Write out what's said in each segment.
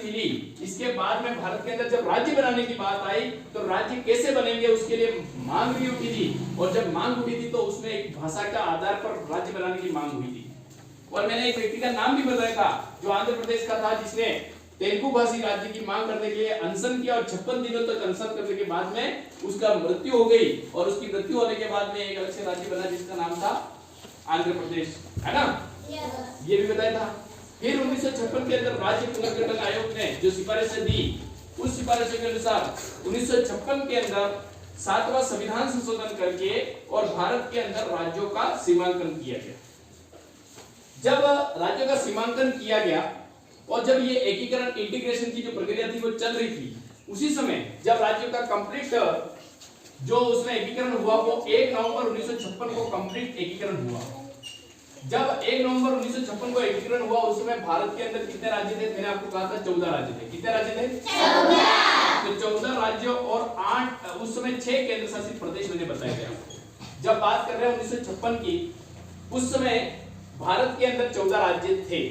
मिली, इसके बाद में भारत के अंदर जब राज्य बनाने की बात आई तो राज्य कैसे बनेंगे उसके लिए मांग भी उठी थी, और जब मांग उठी थी तो उसमें एक भाषा का आधार पर राज्य बनाने की मांग हुई थी। और मैंने एक व्यक्ति का नाम भी बताया था जो आंध्र प्रदेश का था, जिसने तेलुगु भाषी राज्य की मांग करने के लिए अनशन किया और 56 दिनों तक अनशन करने के बाद में उसका मृत्यु हो गई, और उसकी मृत्यु होने के बाद में एक अलग से राज्य बना जिसका नाम था आंध्र प्रदेश, है ना? ये भी बताया था। फिर 1956 के अंदर राज्य पुनर्गठन आयोग ने जो सिफारिशें दी, उस सिफारिशों के अनुसार 1956 के अंदर 7वां संविधान संशोधन करके और भारत के अंदर राज्यों का सीमांकन किया गया। जब राज्यों का सीमांकन किया गया और जब ये एकीकरण इंटीग्रेशन की जो प्रक्रिया थी वो चल रही थी, उसी समय जब राज्यों का कंप्लीट जो उसमें एकीकरण हुआ वो 1 नवंबर 1956 को कंप्लीट एकीकरण हुआ। जब 1 नवंबर 1956 को एकीकरण हुआ उस समय भारत के अंदर कितने राज्य थे? मैंने आपको कहा था 14 राज्य थे। कितने राज्य थे? 14। तो 14 राज्यों और 8 उस समय 6 केंद्र शासित प्रदेश मैंने बताया गया। जब बात कर रहे हैं 1956 की, उस समय भारत के अंदर 14 राज्य थे।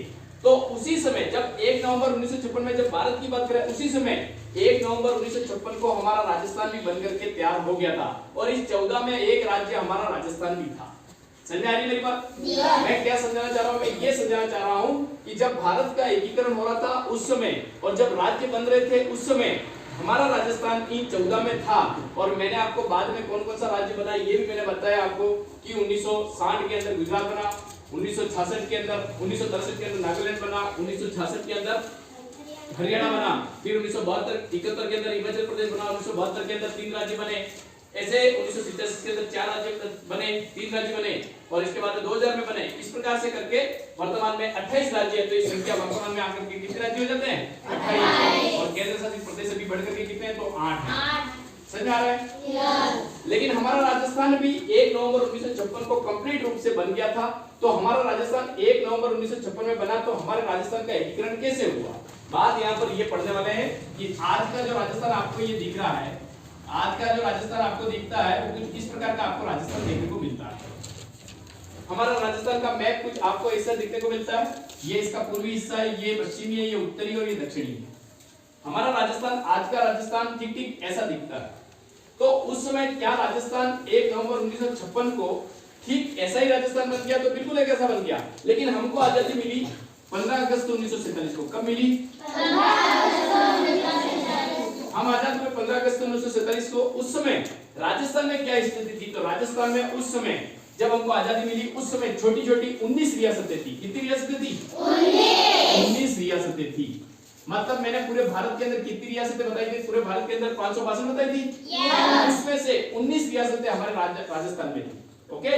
तो उसी समय जब 1 नवंबर 1956 में जब भारत की बात करें, उसी समय 1 नवंबर 1956 को हमारा राजस्थान भी बनकर के तैयार हो गया था, और इस 14 में एक राज्य हमारा राजस्थान भी था। समझ आ रही मेरी बात? मैं क्या समझाना चाह रहा हूँ? मैं ये समझाना चाह रहा हूँ कि जब भारत का एकीकरण हो रहा था उस समय, और जब राज्य बन रहे थे उस समय हमारा राजस्थान इन 14 में था। और मैंने आपको बाद में कौन कौन सा राज्य बना ये भी मैंने बताया आपको कि 1960 के अंदर गुजरात बना, 1966 के अंदर 1963 के अंदर नागालैंड बना, 1966 के अंदर हरियाणा बना, फिर 1972-71 के अंदर हिमाचल प्रदेश बना, 1972 के अंदर 3 राज्य बने, ऐसे 1987 के अंदर 4 राज्य बने, 3 राज्य बने, और इसके बाद 2000 में बने। इस प्रकार से करके वर्तमान में 28 राज्य है। तो ये संख्या वर्तमान में आकर के कितने राज्य हो जाते हैं? 28। और केंद्र शासित प्रदेश भी बढ़कर के कितने हैं? तो 8 हैं। समझ आ रहा है? लेकिन हमारा राजस्थान भी 1 नवंबर 1956 को कंप्लीट रूप से बन गया था। तो हमारा राजस्थान 1 नवंबर 1956 में बना, तो हमारे राजस्थान का एकीकरण कैसे हुआ? बात यहाँ पर ये पढ़ने वाले हैं कि आज का जो राजस्थान आपको ये दिख रहा है, आज का जो राजस्थान आपको दिखता है वो कुछ इस प्रकार का आपको राजस्थान देखने को मिलता है। हमारा राजस्थान का मैप कुछ आपको ऐसा देखने को मिलता है। ये इसका पूर्वी हिस्सा है, ये पश्चिमी है, ये उत्तरी और ये दक्षिणी है। हमारा राजस्थान, आज का राजस्थान ठीक ठीक ऐसा दिखता है। तो उस समय क्या राजस्थान 1 नवंबर 1956 को ठीक ऐसा ही राजस्थान बन गया? तो बिल्कुल एक ऐसा बन गया। लेकिन हमको आजादी मिली 15 अगस्त 1947 को। कब मिली? हम आजाद हुए 15 अगस्त 1947 को। उस समय राजस्थान में क्या स्थिति थी? तो राजस्थान में उस समय जब हमको आजादी मिली उस समय छोटी छोटी 19 रियासतें थी। कितनी रियासतें थी? 19 रियासतें थी। मतलब मैंने पूरे भारत के अंदर कितनी रियासतें बताई थी? पूरे भारत के अंदर 562 बताई थी। उसमें से 19 रियासतें हमारे राजस्थान में थी। ओके,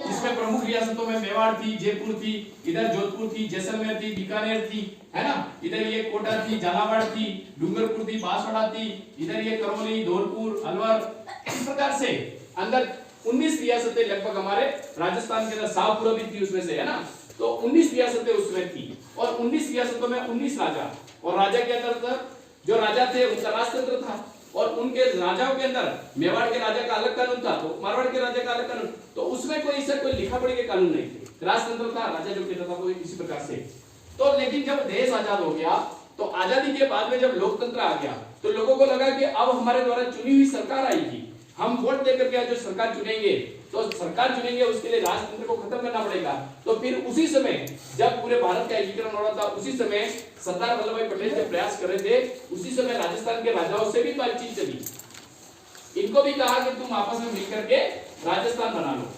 इसमें प्रमुख रियासतों में मेवाड़ थी, जयपुर थी, इधर जोधपुर थी, जैसलमेर थी, बीकानेर थी, है ना, इधर ये कोटा थी, झालावाड़ थी, डूंगरपुर थी, बांसवाड़ा थी, इधर ये करौली, धौलपुर, अलवर। इस प्रकार से अंदर 19 रियासतें लगभग हमारे राजस्थान के अंदर, शाहपुरा भी थी उसमें से, है ना। तो 19 रियासतें उसमें थी, और 19 रियासतों में 19 राजा, और राजा के अंदर जो राजा थे उनका राजतंत्र था, और उनके राजाओं के अंदर मेवाड़ के राजा का अलग कानून था, तो मारवाड़ के राजा का अलग कानून। तो उसमें कोई लिखा पढ़ी के कानून नहीं थे, राजतंत्र था, राजा जो कहता था वो इसी प्रकार से। तो लेकिन जब देश आजाद हो गया तो आजादी के बाद में जब लोकतंत्र आ गया तो लोगों को लगा कि अब हमारे द्वारा चुनी हुई सरकार आएगी, हम वोट देकर के जो सरकार चुनेंगे, तो सरकार चुनेंगे उसके लिए राजतंत्र को खत्म करना पड़ेगा। तो फिर उसी समय जब पूरे भारत का एकीकरण हो रहा था, उसी समय सरदार वल्लभ भाई पटेल जब प्रयास कर रहे थे, उसी समय राजस्थान के राजाओं से भी बातचीत चली। इनको भी कहा कि तुम आपस में मिलकर के राजस्थान बना लो।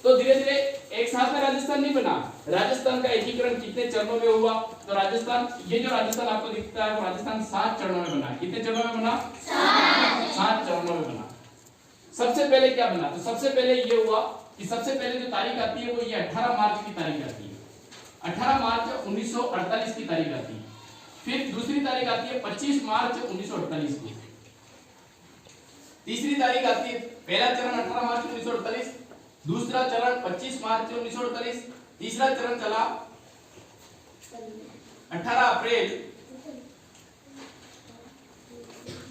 तो धीरे धीरे एक साथ में राजस्थान नहीं बना। राजस्थान का एकीकरण कितने चरणों में हुआ? तो राजस्थान, ये जो राजस्थान आपको दिखता है वो राजस्थान 7 चरणों में बना। कितने चरणों में बना? 7 चरणों में बना। सबसे पहले क्या बना? तो सबसे पहले ये हुआ कि सबसे पहले जो तारीख आती है वो ये 18 मार्च की तारीख आती है। 18 मार्च 1948 की तारीख आती है। फिर दूसरी तारीख आती है 25 मार्च 1948 की। तीसरी तारीख आती है, पहला चरण 18 मार्च 1948, दूसरा चरण 25 मार्च 1948, तीसरा चरण चला 18 अप्रैल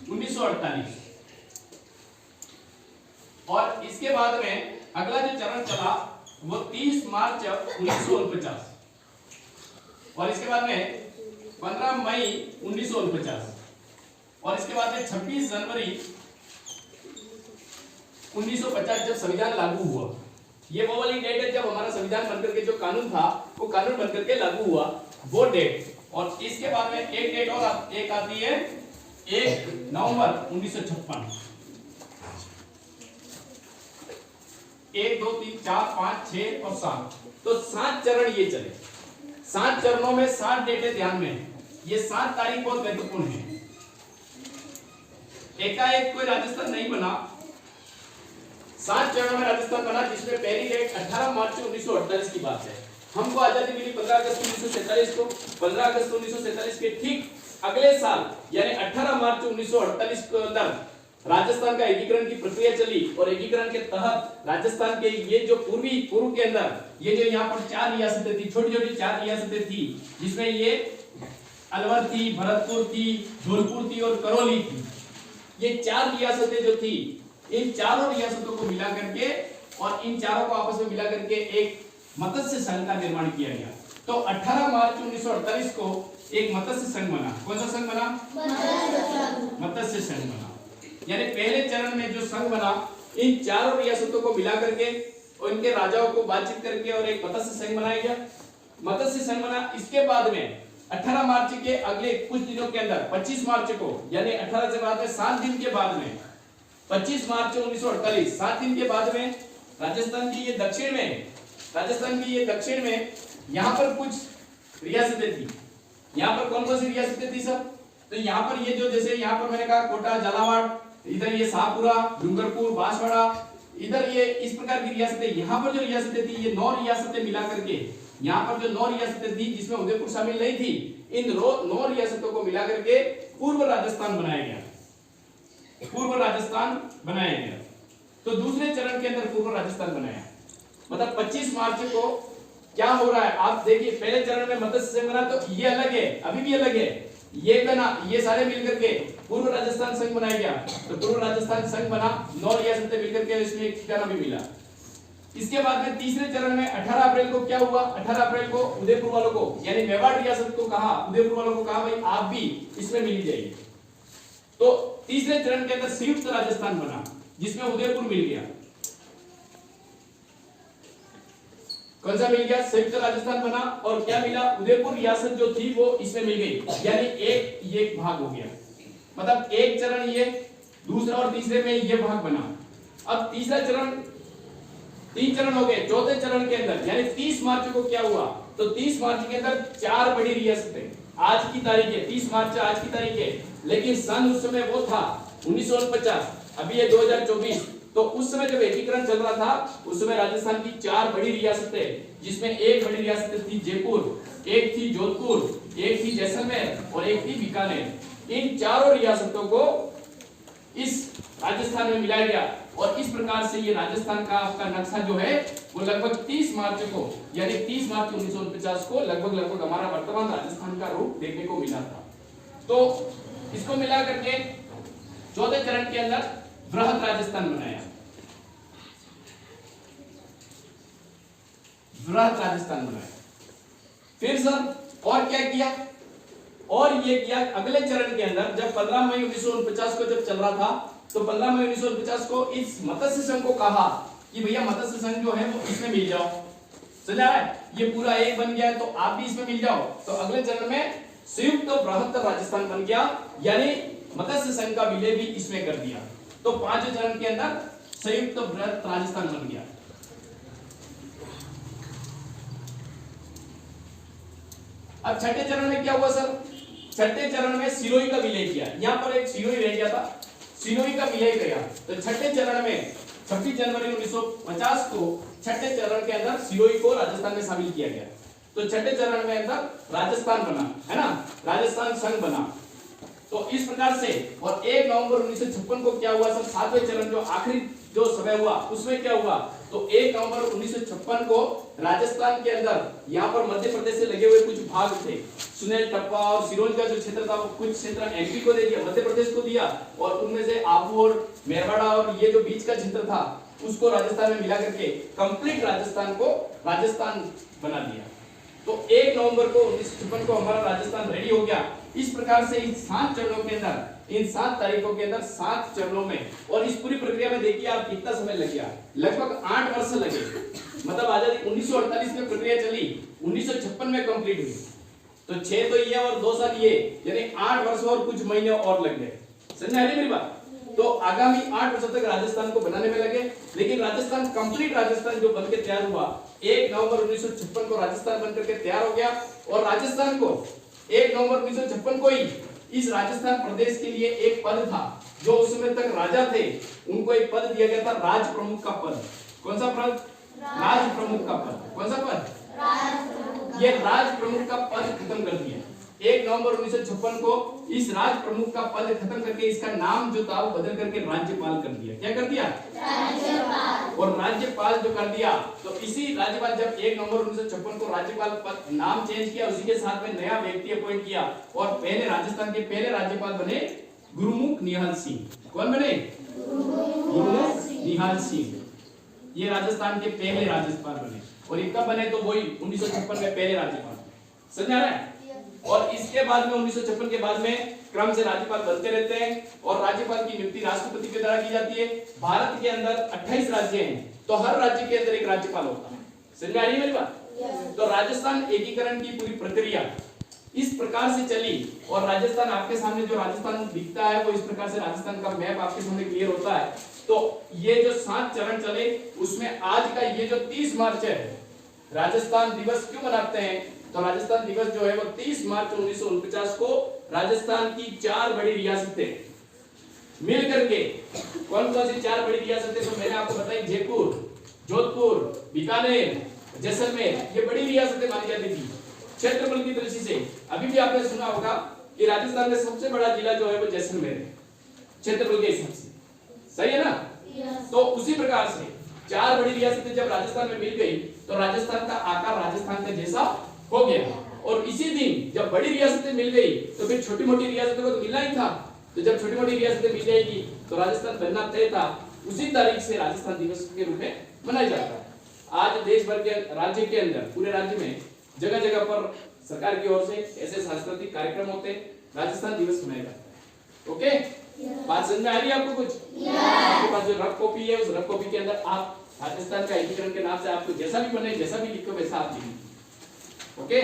1948, और इसके बाद में अगला जो चरण चला वो 30 मार्च 1949, और इसके बाद में 15 मई 1949 और इसके बाद में 26 जनवरी 1950 जब संविधान लागू हुआ। ये वो वाली डेट है जब हमारा संविधान बनकर के जो कानून था वो कानून बनकर के लागू हुआ, वो डेट। और इसके बाद में एक डेट और एक आती है 1 नवंबर 1956। 1 2 3 4 5 6 और 7, तो 7 चरण ये चले। 7 चरणों में 7 डेटें ध्यान में, ये 7 तारीख बहुत महत्वपूर्ण है। एकाएक कोई राजस्थान नहीं बना, 7 चरणों में राजस्थान बना, जिसमें पहली डेट 18 मार्च 1948 की बात है। हमको आजादी मिली 15 अगस्त 1947 को। 15 अगस्त 1947 के ठीक अगले साल यानी 18 मार्च 1948 के अंदर राजस्थान का एकीकरण की प्रक्रिया चली और एकीकरण के तहत राजस्थान के ये जो पूर्व के अंदर ये जो यहाँ पर 4 रियासतें थी, छोटी-छोटी 4 रियासतें थी, जिसमें ये अलवर थी, भरतपुर थी, धौलपुर थी और करौली थी। ये 4 रियासतें जो थी, इन चारों रियासतों को मिला करके और इन चारों को आपस में मिला करके एक मत्स्य संघ का निर्माण किया गया। तो 18 मार्च 1948 को एक मत्स्य संघ बना। कौन सा संघ बना? मत्स्य संघ बना। यानी पहले चरण में जो संघ बना, इन चारों रियासतों को मिला करके और इनके राजाओं को बातचीत करके और एक मत्स्य संघ बनाया गया। मत्स्य संघ बना। इसके बाद में 18 मार्च के अगले कुछ दिनों के अंदर 25 मार्च को, यानी 18 से बाद में 7 दिन के बाद में 25 मार्च 1948, 7 दिन के बाद में राजस्थान की ये दक्षिण में यहाँ पर कुछ रियासतें थी। यहाँ पर कौन कौन सी रियासतें थी सब? तो यहाँ पर ये जो जैसे यहाँ पर मैंने कहा कोटा, झालावाड़, इधर ये शाहपुरा, डूंगरपुर, बांसवाड़ा, इधर ये इस प्रकार की रियासतें। यहाँ पर जो रियासतें थी ये 9 रियासतें मिला करके, यहाँ पर जो 9 रियासतें थी जिसमें उदयपुर शामिल नहीं थी, इन 9 रियासतों को मिला करके पूर्व राजस्थान बनाया गया। तो दूसरे चरण के अंदर पूर्व राजस्थान बनाया। मतलब 25 मार्च को क्या हो रहा है आप देखिए। पहले चरण में मत्स्य संघ बना, तो ये अलग है, अभी भी अलग है, ये बना, ये सारे मिलकर के पूर्व राजस्थान संघ बनाया गया। तो पूर्व राजस्थान संघ बना, 9 रियासतें मिलकर के इसमें एक ठिकाना भी मिला। इसके बाद में तीसरे चरण में 18 अप्रैल को क्या हुआ? 18 अप्रैल को उदयपुर वालों को, यानी मेवाड़ रियासत को कहा, उदयपुर वालों को कहा भाई आप भी इसमें मिल जाइए। तो तीसरे चरण के अंदर संयुक्त राजस्थान बना, जिसमें उदयपुर मिल गया। कौन सा मिल गया? संयुक्त राजस्थान बना। और क्या मिला? उदयपुर रियासत जो थी वो इसमें मिल गई, यानी एक भाग हो गया। मतलब एक चरण ये, दूसरा और तीसरे में ये भाग बना। अब तीसरा चरण, 3 चरण हो गए। चौथे चरण के अंदर यानी 30 मार्च को क्या हुआ? तो 30 मार्च के अंदर 4 बड़ी रियासतें, आज की तारीख है 30 मार्च, आज की तारीख है, लेकिन सन उस समय वो था 1949, अभी ये 2024। तो उस समय जब एकीकरण चल रहा था, उस समय राजस्थान की 4 बड़ी रियासतें, जिसमें एक बड़ी रियासत थी जयपुर, एक थी जोधपुर, एक थी जैसलमेर और एक थी बीकानेर। इन चारों रियासतों को इस राजस्थान में मिलाया गया और इस प्रकार से ये राजस्थान का आपका नक्शा जो है वो लगभग 30 मार्च को, यानी 30 मार्च 1949 को लगभग हमारा वर्तमान राजस्थान का रूप देखने को मिला था। तो इसको मिला करके चौथे चरण के अंदर बृहद राजस्थान बनाया। बृहद राजस्थान बनाया। फिर सर और क्या किया? और ये किया अगले चरण के अंदर, जब 15 मई 1949 को जब चल रहा था, तो 15 मई 1949 को इस मत्स्य संघ को कहा कि भैया मत्स्य संघ जो है वो इसमें मिल जाओ। समझा है? ये पूरा एक बन गया है तो आप भी इसमें मिल जाओ। तो अगले चरण में संयुक्त बृहद राजस्थान बन गया, यानी मत्स्य संघ का विलय भी इसमें कर दिया। तो 5वें चरण के अंदर संयुक्त बृहद राजस्थान बन गया। अब छठे चरण में क्या हुआ सर? छठे चरण में सिरोही का विलय किया। यहां पर एक सिरोही रह गया था, सिरोही का विलय किया। तो छठे चरण में 26 जनवरी 1950 को छठे चरण के अंदर सिरोही को राजस्थान में शामिल किया गया। तो छठे चरण में अंदर राजस्थान बना, है ना, राजस्थान संघ बना। तो इस प्रकार से, और 1 नवंबर 1956 को क्या हुआ सर? 7वें चरण जो आखिरी जो समय हुआ उसमें क्या हुआ? तो 1 नवंबर 1956 को राजस्थान के अंदर यहाँ पर मध्य प्रदेश से लगे हुए कुछ भाग थे, सुनेल, टप्पा और सिरोंज का जो क्षेत्र था वो कुछ क्षेत्र एमपी को दे दिया, मध्य प्रदेश को दिया, और उनमें से आबू और मेरवाड़ा और ये जो बीच का क्षेत्र था उसको राजस्थान में मिला करके कंप्लीट राजस्थान को राजस्थान बना दिया। तो 1 नवंबर को 1956 को हमारा राजस्थान रेडी हो गया। इस प्रकार से इन 7 चरणों के अंदर, इन 7 तारीखों के अंदर 7 चरणों में, और इस पूरी प्रक्रिया में देखिए आप कितना समय लग गया, लगभग 8 वर्ष लगे। मतलब आजादी 1948 में प्रक्रिया चली, 1956 में कंप्लीट हुई, तो 6 तो ये और 2 साल ये, यानी 8 वर्ष और कुछ महीने और लग गए। समझ आ रही मेरी बात? तो आगामी 8 वर्षों तक राजस्थान को बनाने में लगे, लेकिन राजस्थान कंप्लीट राजस्थान जो बनके तैयार हुआ 1 नवंबर 1956 को राजस्थान बनकर के तैयार हो गया। और राजस्थान को 1 नवंबर 1956 को ही इस राजस्थान प्रदेश के लिए एक पद था, जो उस समय तक राजा थे, उनको एक पद दिया गया था, राज प्रमुख का पद। कौन सा पद? राज प्रमुख का पद। कौन सा पद? ये राज प्रमुख का पद खत्म कर दिया 1 नवंबर 1956 को। इस राज प्रमुख का पद खत्म करके इसका नाम जो था वो बदल करके राज्यपाल कर दिया। क्या कर दिया? राज्यपाल। और राज्यपाल जो कर दिया, तो इसी राज्यपाल जब 1 नवंबर 1956 को राज्यपाल पद नाम चेंज किया, उसी के साथ में नया व्यक्ति अपॉइंट किया, और पहले राजस्थान के पहले राज्यपाल बने गुरुमुख निहाल सिंह। कौन बने? गुरुमुख निहाल सिंह। ये राजस्थान के पहले राज्यपाल बने, और ये कब बने? तो वही 1956 में पहले राज्यपाल। समझ आ रहा है? और इसके बाद में 1956 के बाद में क्रम से राज्यपाल बनते रहते हैं, और राज्यपाल की नियुक्ति राष्ट्रपति के द्वारा की जाती है। भारत के अंदर 28 राज्य हैं, तो हर राज्य के अंदर एक राज्यपाल होता है। समझ आ रही है मेरी बात? तो राजस्थान एकीकरण की पूरी प्रक्रिया इस प्रकार से चली, और राजस्थान आपके सामने जो राजस्थान दिखता है वो इस प्रकार से राजस्थान का मैप आपके सामने क्लियर होता है। तो ये जो 7 चरण चले, उसमें आज का ये जो 30 मार्च है, राजस्थान दिवस क्यों मनाते हैं? तो राजस्थान दिवस जो है वो 30 मार्च 1949 को राजस्थान की 4 बड़ी रियासतें मिलकर के, कौन कौन सी 4 बड़ी रियासतें? तो मैंने आपको बताई, जयपुर, जोधपुर, बीकानेर, जैसलमेर, ये बड़ी रियासतें मानी जाती थी क्षेत्रफल की दृष्टि से। अभी भी आपने सुना होगा कि राजस्थान में सबसे बड़ा जिला जो है वो जैसलमेर है क्षेत्रफल के हिसाब से। सही है ना? तो उसी प्रकार से 4 बड़ी रियासतें जब राजस्थान में मिल गई, तो राजस्थान का आकार राजस्थान के जैसा हो गया। और इसी दिन जब बड़ी रियासतें मिल गई, तो फिर छोटी मोटी रियासतों को तो मिलना ही था। तो जब छोटी मोटी रियासतें मिल जाएगी, तो राजस्थान बनना तय था। उसी तारीख से राजस्थान दिवस के रूप में मनाया जाता है। आज देश भर के राज्य के अंदर, पूरे राज्य में जगह जगह पर सरकार की ओर से ऐसे सांस्कृतिक कार्यक्रम होते हैं, राजस्थान दिवस मनाया जाता है। ओके, बात समझ में आ रही है आपको? कुछ आपके पास जो रफ कॉपी है, उस रफ कॉपी के अंदर आप राजस्थान का एकीकरण के नाम से आपको जैसा भी बने, जैसा भी लिखो वैसा आप लिखिए। ओके।